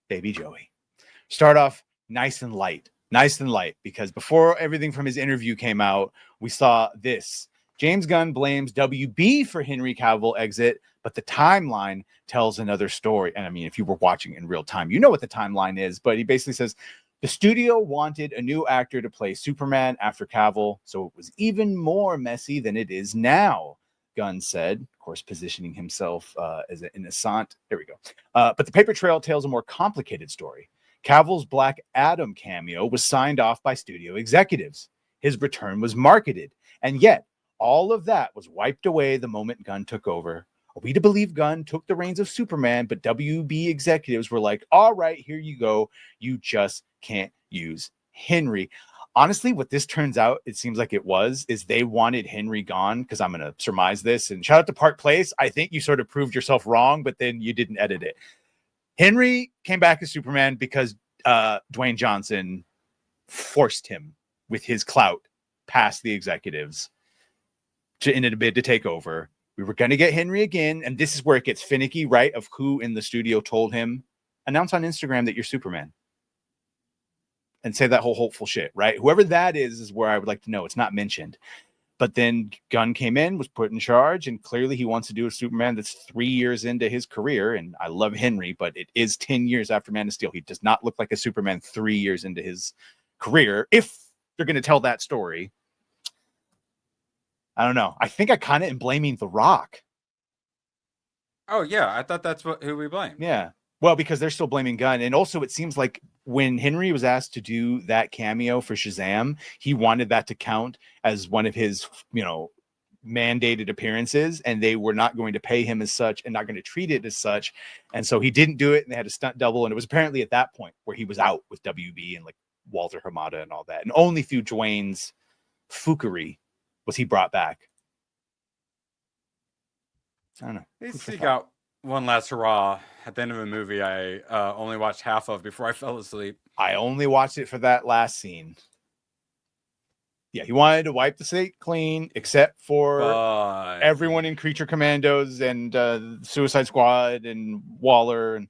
Baby Joey. Start off nice and light, because before everything from his interview came out, we saw this. James Gunn blames WB for Henry Cavill exit, but the timeline tells another story. And I mean, if you were watching in real time, you know what the timeline is, but he basically says the studio wanted a new actor to play Superman after Cavill, so it was even more messy than it is now, Gunn said, of course, positioning himself as an innocent. There we go. But the paper trail tells a more complicated story. Cavill's Black Adam cameo was signed off by studio executives. His return was marketed, and yet all of that was wiped away the moment Gunn took over. Are we to believe Gunn took the reins of Superman, but WB executives were like, all right, here you go. You just can't use Henry. Honestly, what this turns out, it seems like it was, is they wanted Henry gone, because I'm going to surmise this. And shout out to Park Place. I think you sort of proved yourself wrong, but then you didn't edit it. Henry came back as Superman because Dwayne Johnson forced him with his clout past the executives in a bid to take over. We were going to get Henry again, and this is where it gets finicky, right? Of who in the studio told him, announce on Instagram that you're Superman. And say that whole hopeful shit, right? Whoever that is where I would like to know. It's not mentioned. But then Gunn came in, was put in charge, and clearly he wants to do a Superman that's 3 years into his career. And I love Henry, but it is 10 years after Man of Steel. He does not look like a Superman 3 years into his career. If they're going to tell that story, I don't know. I think I kind of am blaming The Rock. Oh, yeah. I thought that's who we blame. Yeah. Well, because they're still blaming Gunn. And also it seems like when Henry was asked to do that cameo for Shazam, he wanted that to count as one of his, mandated appearances, and they were not going to pay him as such and not going to treat it as such. And so he didn't do it, and they had a stunt double. And it was apparently at that point where he was out with WB and like Walter Hamada and all that. And only through Dwayne's foolery was he brought back. I don't know. He got one last hurrah at the end of a movie I only watched half of before I fell asleep. I only watched it for that last scene. Yeah, he wanted to wipe the slate clean, except for everyone in Creature Commandos and Suicide Squad and Waller. And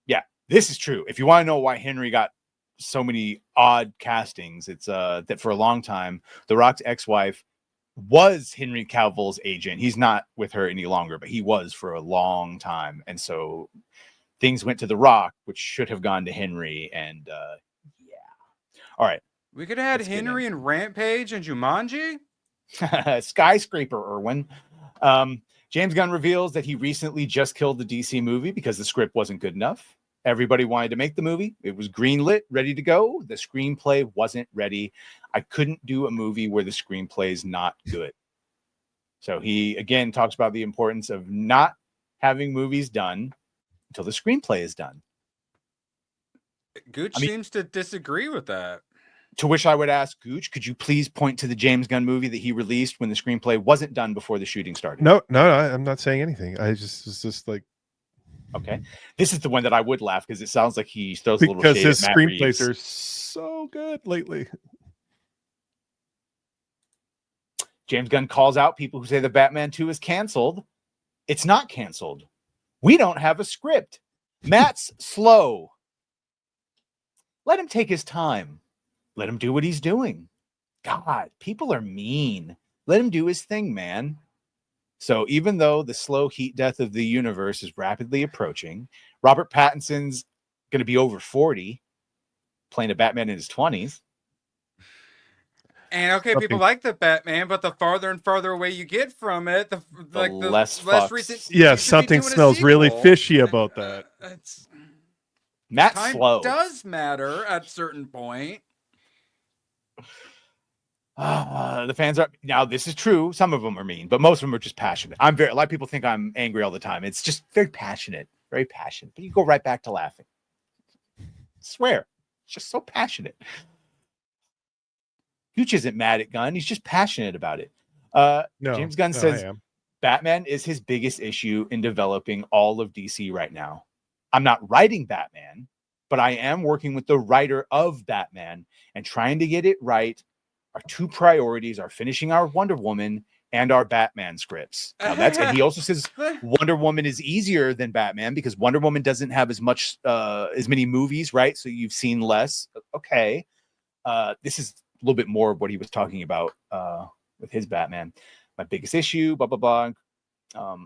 yeah, this is true. If you want to know why Henry got so many odd castings, it's that for a long time, The Rock's ex-wife was Henry Cavill's agent. He's not with her any longer, but he was for a long time. And so things went to The Rock, which should have gone to Henry. And yeah. All right. We could have had Henry and Rampage and Jumanji. Skyscraper, Irwin. James Gunn reveals that he recently just killed the DC movie because the script wasn't good enough. Everybody wanted to make the movie. It was greenlit, ready to go. The screenplay wasn't ready. I couldn't do a movie where the screenplay is not good. So he, again, talks about the importance of not having movies done until the screenplay is done. Gooch seems to disagree with that. To which I would ask, Gooch, could you please point to the James Gunn movie that he released when the screenplay wasn't done before the shooting started? No, I'm not saying anything. I was just like, okay, this is the one that I would laugh because it sounds like he throws a little shade because his at Matt screenplays Reeves. are so good lately. James Gunn calls out people who say the Batman 2 is canceled. It's not canceled. We don't have a script. Matt's slow. Let him take his time. Let him do what he's doing. God, people are mean. Let him do his thing, man. So even though the slow heat death of the universe is rapidly approaching, Robert Pattinson's going to be over 40, playing a Batman in his 20s. And people like the Batman, but the farther and farther away you get from it, the less recent. Yeah, something smells really fishy about that. Matt's time slow. Does matter at a certain point. The fans are now. This is true. Some of them are mean, but most of them are just passionate. A lot of people think I'm angry all the time. It's just very passionate. But you go right back to laughing. I swear, it's just so passionate. Gooch isn't mad at Gunn. He's just passionate about it. James Gunn says Batman is his biggest issue in developing all of DC right now. I'm not writing Batman, but I am working with the writer of Batman and trying to get it right. Our two priorities are finishing our Wonder Woman and our Batman scripts. Now and he also says Wonder Woman is easier than Batman because Wonder Woman doesn't have as many movies, right? So you've seen less. Okay. This is a little bit more of what he was talking about with his Batman. My biggest issue, blah, blah, blah.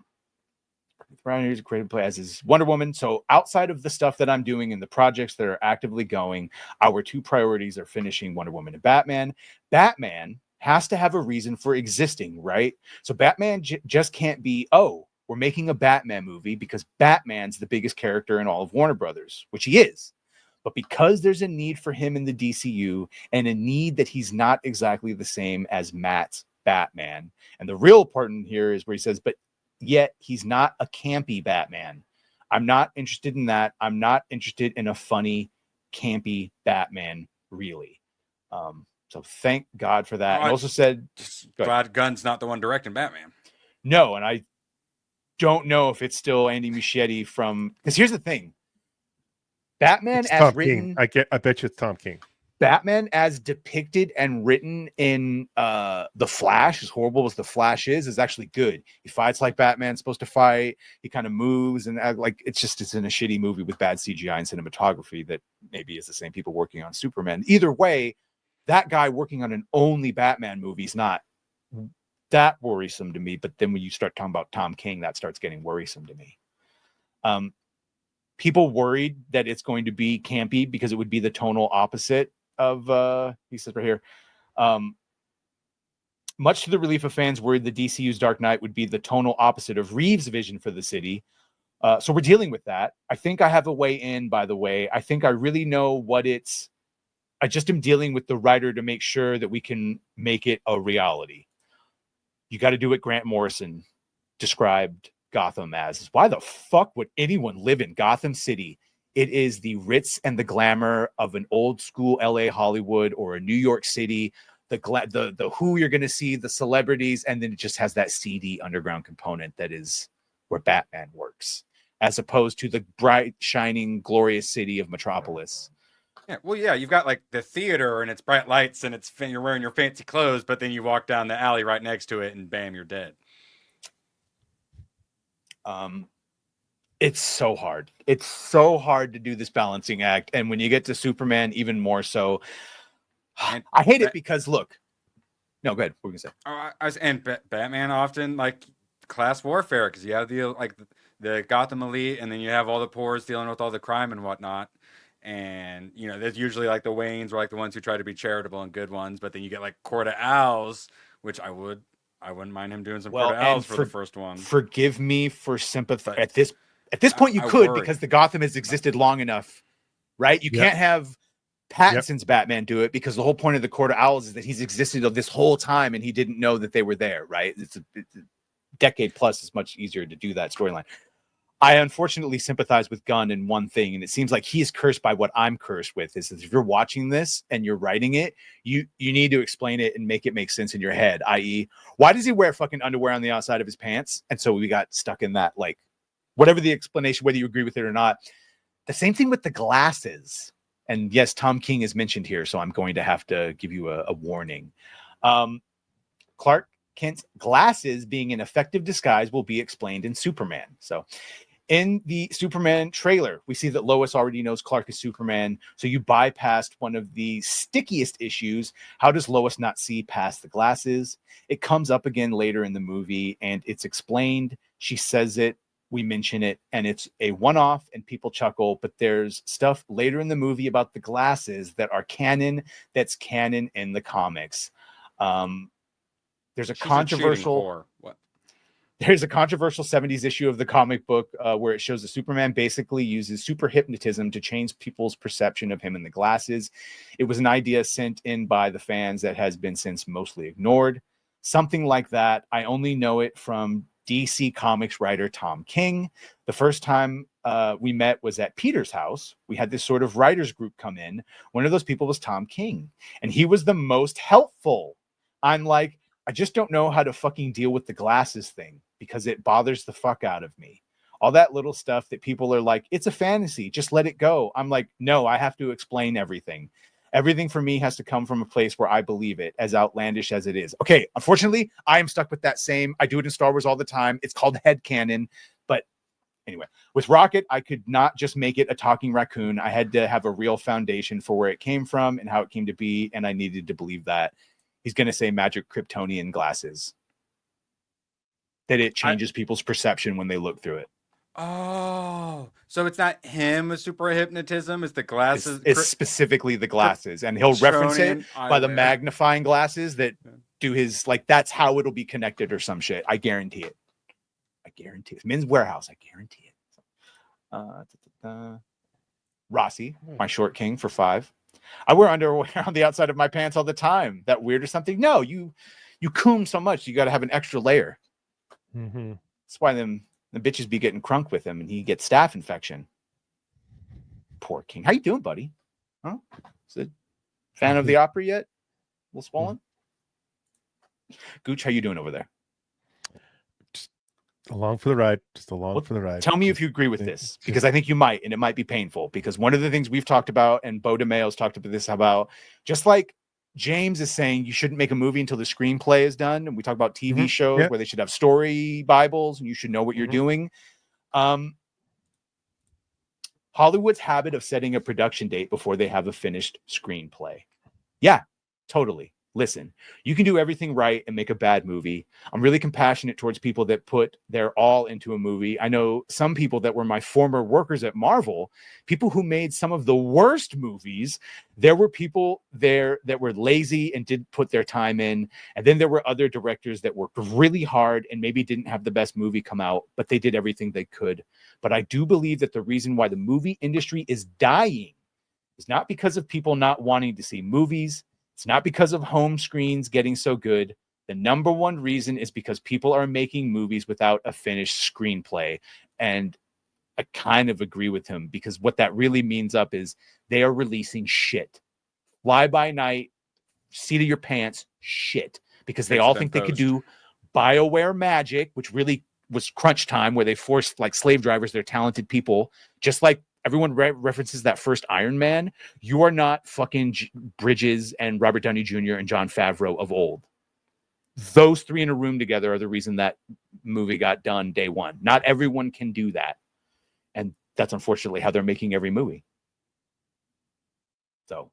Brown is a creative play as is Wonder Woman. So outside of the stuff that I'm doing and the projects that are actively going, our two priorities are finishing Wonder Woman and Batman. Batman has to have a reason for existing, right? So Batman just can't be, oh, we're making a Batman movie because Batman's the biggest character in all of Warner Brothers, which he is. But because there's a need for him in the DCU and a need that he's not exactly the same as Matt's Batman. And the real part in here is where he says, but yet he's not a campy Batman. I'm not interested in that. I'm not interested in a funny, campy Batman, really. So thank God for that. And also said, glad Gunn's not the one directing Batman. No, and I don't know if it's still Andy Muschietti from, because here's the thing. Batman it's as Tom written. King. I bet you it's Tom King. Batman as depicted and written in The Flash, as horrible as The Flash is actually good. He fights like Batman's supposed to fight. He kind of moves and like it's in a shitty movie with bad CGI and cinematography that maybe is the same people working on Superman. Either way, that guy working on an only Batman movie is not that worrisome to me. But then when you start talking about Tom King, that starts getting worrisome to me. People worried that it's going to be campy because it would be the tonal opposite of he says right here, much to the relief of fans worried the DCU's Dark Knight would be the tonal opposite of Reeves' vision for the city. So we're dealing with that. I think I have a way in, by the way. I think I really know what I just am dealing with the writer to make sure that we can make it a reality. You got to do what Grant Morrison described Gotham as. Why the fuck would anyone live in Gotham City? It is the ritz and the glamour of an old school LA Hollywood or a New York City, the who you're going to see, the celebrities, and then it just has that seedy underground component that is where Batman works, as opposed to the bright, shining, glorious city of Metropolis. Yeah, well, yeah, you've got like the theater and it's bright lights and you're wearing your fancy clothes, but then you walk down the alley right next to it and bam, you're dead. It's so hard. It's so hard to do this balancing act. And when you get to Superman, even more so. And I hate it because, look. No, go ahead. What were you going to say? And Batman often, like, class warfare, because you have the Gotham elite, and then you have all the poors dealing with all the crime and whatnot. And, you know, there's usually, like, the Waynes are, like, the ones who try to be charitable and good ones. But then you get, like, Court of Owls, which I wouldn't mind him doing some Court of Owls for the first one. Forgive me for sympathy. At this point, you could, because the Gotham has existed long enough, right? You can't have Pattinson's Batman do it because the whole point of the Court of Owls is that he's existed this whole time and he didn't know that they were there, right? It's a decade plus. It's much easier to do that storyline. I unfortunately sympathize with Gunn in one thing, and it seems like he is cursed by what I'm cursed with. Is if you're watching this and you're writing it, you need to explain it and make it make sense in your head, i.e., why does he wear fucking underwear on the outside of his pants? And so we got stuck in that, like, whatever the explanation, whether you agree with it or not. The same thing with the glasses. And yes, Tom King is mentioned here, so I'm going to have to give you a warning. Clark Kent's glasses being an effective disguise will be explained in Superman. So in the Superman trailer, we see that Lois already knows Clark is Superman. So you bypassed one of the stickiest issues. How does Lois not see past the glasses? It comes up again later in the movie, and it's explained. She says it. We mention it, and it's a one-off, and people chuckle. But there's stuff later in the movie about the glasses that are canon. That's canon in the comics. There's a controversial. There's a controversial 70s issue of the comic book where it shows that Superman basically uses super hypnotism to change people's perception of him in the glasses. It was an idea sent in by the fans that has been since mostly ignored. Something like that. I only know it from DC Comics writer Tom King. The first time we met was at Peter's house. We had this sort of writers group come in. One of those people was Tom King, and he was the most helpful. I'm like, I just don't know how to fucking deal with the glasses thing because it bothers the fuck out of me. All that little stuff that people are like, it's a fantasy, just let it go. I'm like, no, I have to explain everything. Everything for me has to come from a place where I believe it, as outlandish as it is. Okay, unfortunately, I am stuck with that same. I do it in Star Wars all the time. It's called headcanon. But anyway, with Rocket, I could not just make it a talking raccoon. I had to have a real foundation for where it came from and how it came to be, and I needed to believe that. He's going to say magic Kryptonian glasses. That it changes people's perception when they look through it. Oh, so it's not him with super hypnotism, it's the glasses. It's specifically the glasses, and he'll reference it by the magnifying glasses that do his, like, that's how it'll be connected or some shit. I guarantee it. I guarantee it. Men's Warehouse. I guarantee it. Rossi, my short king for 5. I wear underwear on the outside of my pants all the time. That weird or something? No, you coom so much. You got to have an extra layer. Mm-hmm. That's why the bitches be getting crunk with him and he gets staph infection. Poor king. How you doing, buddy? Huh? Is it fan of the opera yet? A little swollen? Gooch, how you doing over there? Just along for the ride. Just along for the ride. Tell me if you agree with this, because I think you might, and it might be painful, because one of the things we've talked about, and Bo DeMayo's talked about this, about just like James is saying you shouldn't make a movie until the screenplay is done. And we talk about TV shows where they should have story Bibles and you should know what you're doing. Hollywood's habit of setting a production date before they have a finished screenplay. Yeah, totally. Listen, you can do everything right and make a bad movie. I'm really compassionate towards people that put their all into a movie. I know some people that were my former workers at Marvel, people who made some of the worst movies. There were people there that were lazy and didn't put their time in. And then there were other directors that worked really hard and maybe didn't have the best movie come out, but they did everything they could. But I do believe that the reason why the movie industry is dying is not because of people not wanting to see movies. It's not because of home screens getting so good. The number one reason is because people are making movies without a finished screenplay. And I kind of agree with him, because what that really means up is they are releasing shit. Fly by night, seat of your pants shit. Because they all think they could do BioWare magic, which really was crunch time, where they forced like slave drivers, they're talented people, just like everyone references that first Iron Man. You are not fucking Bridges and Robert Downey Jr. and Jon Favreau of old. Those three in a room together are the reason that movie got done day one. Not everyone can do that. And that's unfortunately how they're making every movie. So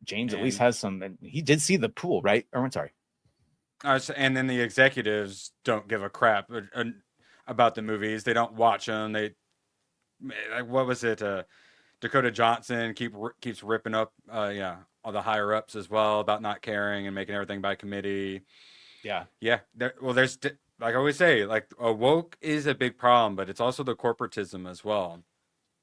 James at least has some, and he did see the pool, right? Erwin, sorry. And then the executives don't give a crap about the movies. They don't watch them. What was it? Dakota Johnson keeps ripping up, all the higher ups as well about not caring and making everything by committee. Yeah. There's, like I always say, like woke is a big problem, but it's also the corporatism as well.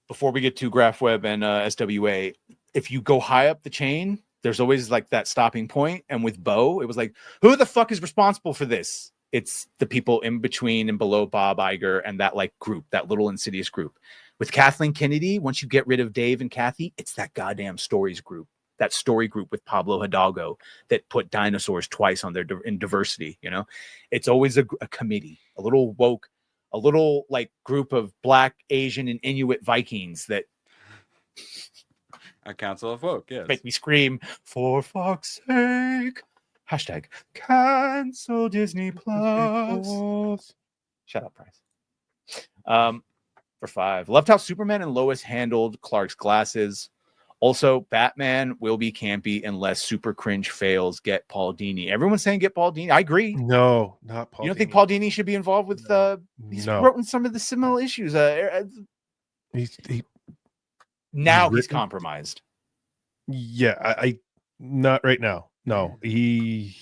Before we get to GraphWeb and SWA, if you go high up the chain, there's always like that stopping point. And with Bo, it was like, who the fuck is responsible for this? It's the people in between and below Bob Iger and that like group, that little insidious group. With Kathleen Kennedy, once you get rid of Dave and Kathy, it's that goddamn stories group, that story group with Pablo Hidalgo that put dinosaurs twice on their in diversity. You know, it's always a committee, a little woke, a little like group of Black, Asian, and Inuit Vikings that a council of woke, yes, make me scream for fuck's sake. Hashtag cancel Disney Plus. Shut up, Price. For 5. Loved how Superman and Lois handled Clark's glasses. Also, Batman will be campy unless super cringe fails. Get Paul Dini. Everyone's saying get Paul Dini. I agree. No, not Paul. You don't think Paul Dini should be involved with he's wrote in some of the similar issues. He's compromised. Yeah, I not right now. No, he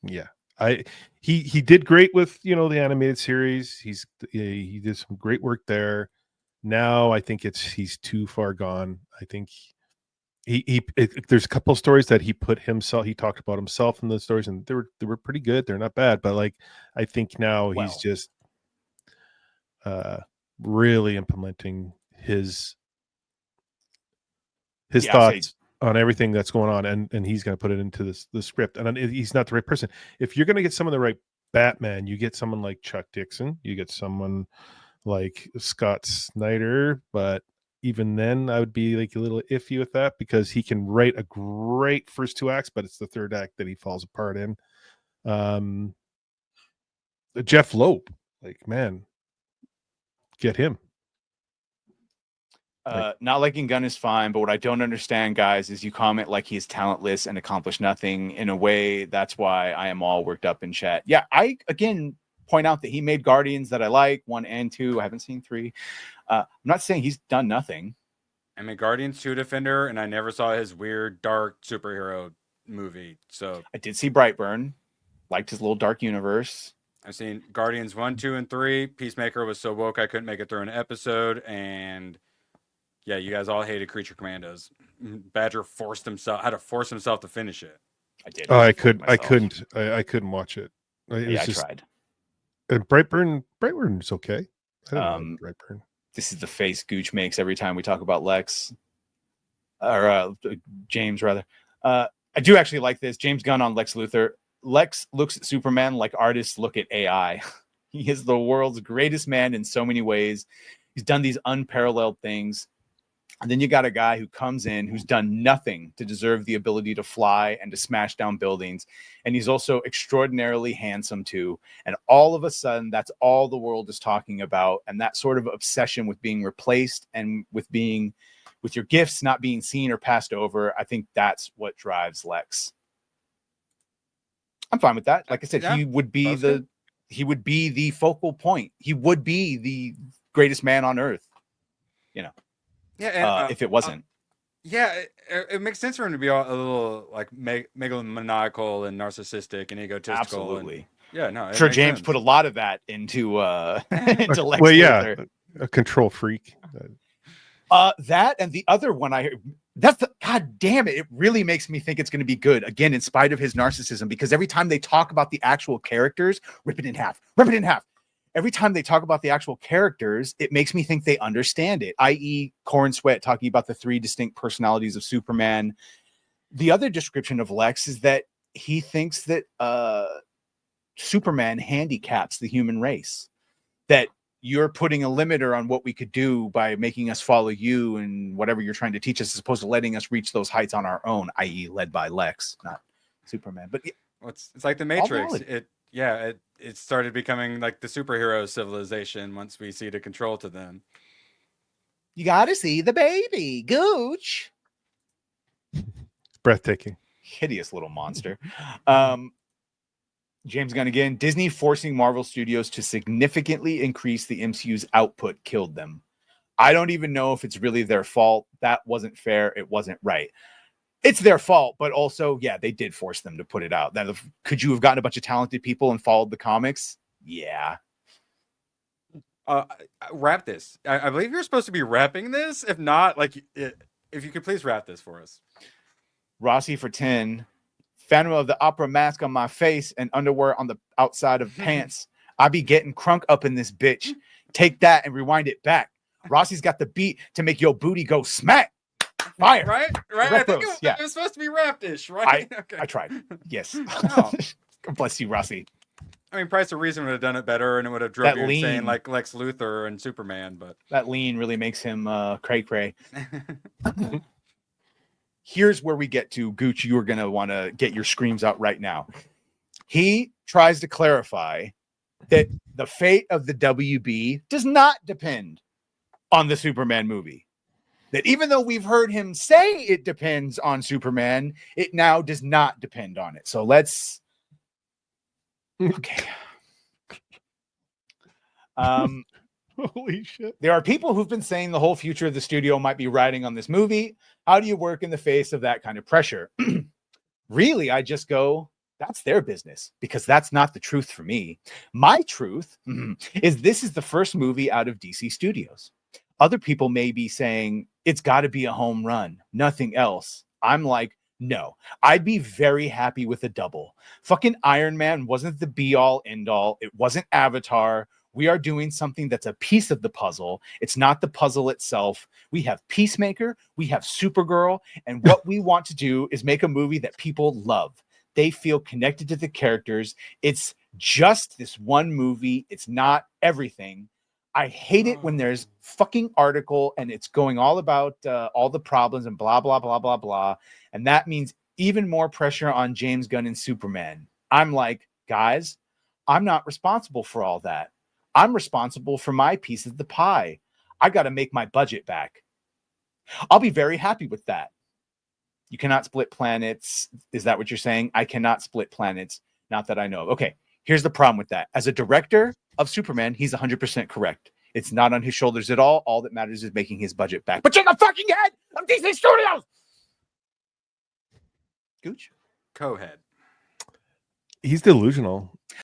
did great with the animated series. He did some great work there. Now I think he's too far gone. I think there's a couple of stories that he talked about himself in the stories, and they were pretty good. They're not bad, but like I think now he's just really implementing his thoughts on everything that's going on, and he's going to put it into the script. And he's not the right person. If you're going to get someone the right Batman, you get someone like Chuck Dixon, you get someone like Scott Snyder, but even then I would be like a little iffy with that, because he can write a great first two acts, but it's the third act that he falls apart in. Jeff Loeb, like, man, get him. Not liking Gunn is fine, but what I don't understand, guys, is you comment like he's talentless and accomplished nothing. In a way, that's why I am all worked up in chat. Yeah, I again point out that he made Guardians that I like, 1 and 2. I haven't seen 3. I'm not saying he's done nothing. I mean, Guardians 2 Defender, and I never saw his weird, dark superhero movie. So I did see Brightburn, liked his little dark universe. I've seen Guardians 1, 2, and 3. Peacemaker was so woke I couldn't make it through an episode, and yeah, you guys all hated Creature Commandos. Badger had to force himself to finish it. I did. Oh, I couldn't watch it. I tried. And Brightburn's okay. I don't know Brightburn. This is the face Gooch makes every time we talk about Lex, or James rather. I do actually like this. James Gunn on Lex Luthor. Lex looks at Superman like artists look at AI. He is the world's greatest man in so many ways. He's done these unparalleled things. And then you got a guy who comes in who's done nothing to deserve the ability to fly and to smash down buildings. And he's also extraordinarily handsome too. And all of a sudden, that's all the world is talking about. And that sort of obsession with being replaced and with your gifts not being seen or passed over, I think that's what drives Lex. I'm fine with that. Like I said, he would be the focal point. He would be the greatest man on earth, Yeah, and, if it wasn't. It makes sense for him to be a little like megalomaniacal and narcissistic and egotistical. Absolutely. I'm sure James put a lot of that into into Lex well, Luthor. A control freak. That and the other one I heard, God damn it, it really makes me think it's going to be good, again, in spite of his narcissism, because every time they talk about the actual characters, rip it in half. Every time they talk about the actual characters, it makes me think they understand it, i.e. Corin Sweat talking about the 3 distinct personalities of Superman. The other description of Lex is that he thinks that Superman handicaps the human race, that you're putting a limiter on what we could do by making us follow you and whatever you're trying to teach us, as opposed to letting us reach those heights on our own, i.e. led by Lex, not Superman. But it's like the Matrix. It started becoming like the superhero civilization once we see the control to them. You got to see the baby, Gooch. Breathtaking. Hideous little monster. James Gunn again. Disney forcing Marvel Studios to significantly increase the MCU's output killed them. I don't even know if it's really their fault. That wasn't fair. It wasn't right. It's their fault, but also, yeah, they did force them to put it out. That could you have gotten a bunch of talented people and followed the comics? Yeah. Wrap this. I believe you're supposed to be wrapping this. If not, if you could please wrap this for us. Rossi for 10. Phantom of the Opera mask on my face and underwear on the outside of pants. I be getting crunk up in this bitch. Take that and rewind it back. Rossi's got the beat to make your booty go smack. Fire. Right. I think it was supposed to be wrapped-ish, right? I tried. Yes. Oh. Bless you, Rossi. I mean, Price of Reason would have done it better, and it would have drove That you lean. insane like Lex Luthor and Superman. But that lean really makes him cray. Here's where we get to, Gooch. You are going to want to get your screams out right now. He tries to clarify that the fate of the WB does not depend on the Superman movie. That even though we've heard him say it depends on Superman, it now does not depend on it. So let's... Okay. Holy shit. There are people who've been saying the whole future of the studio might be riding on this movie. How do you work in the face of that kind of pressure? Really, I just go, that's their business, because that's not the truth for me. My truth is this is the first movie out of DC Studios. Other people may be saying it's got to be a home run, nothing else. I'm like, no, I'd be very happy with a double. Fucking Iron Man wasn't the be all end all. It wasn't Avatar. We are doing something that's a piece of the puzzle. It's not the puzzle itself. We have Peacemaker, we have Supergirl, and what we want to do is make a movie that people love. They feel connected to the characters. It's just this one movie. It's not everything. I hate it when there's fucking article and it's going all about all the problems and blah, blah, blah, blah, blah. And that means even more pressure on James Gunn and Superman. I'm like, guys, I'm not responsible for all that. I'm responsible for my piece of the pie. I got to make my budget back. I'll be very happy with that. You cannot split planets. Is that what you're saying? I cannot split planets. Not that I know of. Okay, here's the problem with that. As a director of Superman, he's 100% correct. It's not on his shoulders at all. All that matters is making his budget back. But you're the fucking head of DC Studios! Gooch? Co-head. He's delusional.